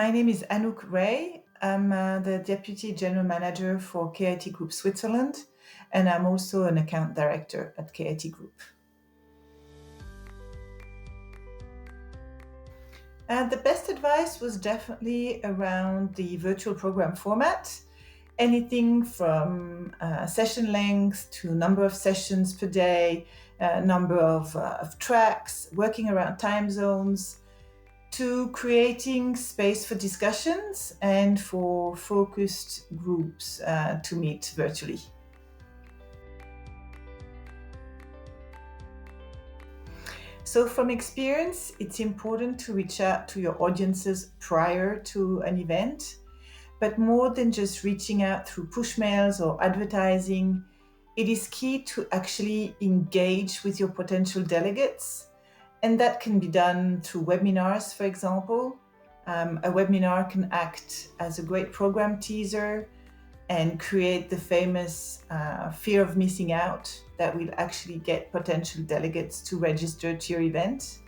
My name is Anouk Ray. I'm the Deputy General Manager for K.I.T Group Switzerland, and I'm also an account director at K.I.T Group. The best advice was definitely around the virtual program format. Anything from session length to number of sessions per day, number of tracks, working around time zones, to creating space for discussions and for focused groups to meet virtually. So from experience, it's important to reach out to your audiences prior to an event, but more than just reaching out through push mails or advertising, it is key to actually engage with your potential delegates. And that can be done through webinars, for example. A webinar can act as a great program teaser and create the famous fear of missing out that will actually get potential delegates to register to your event.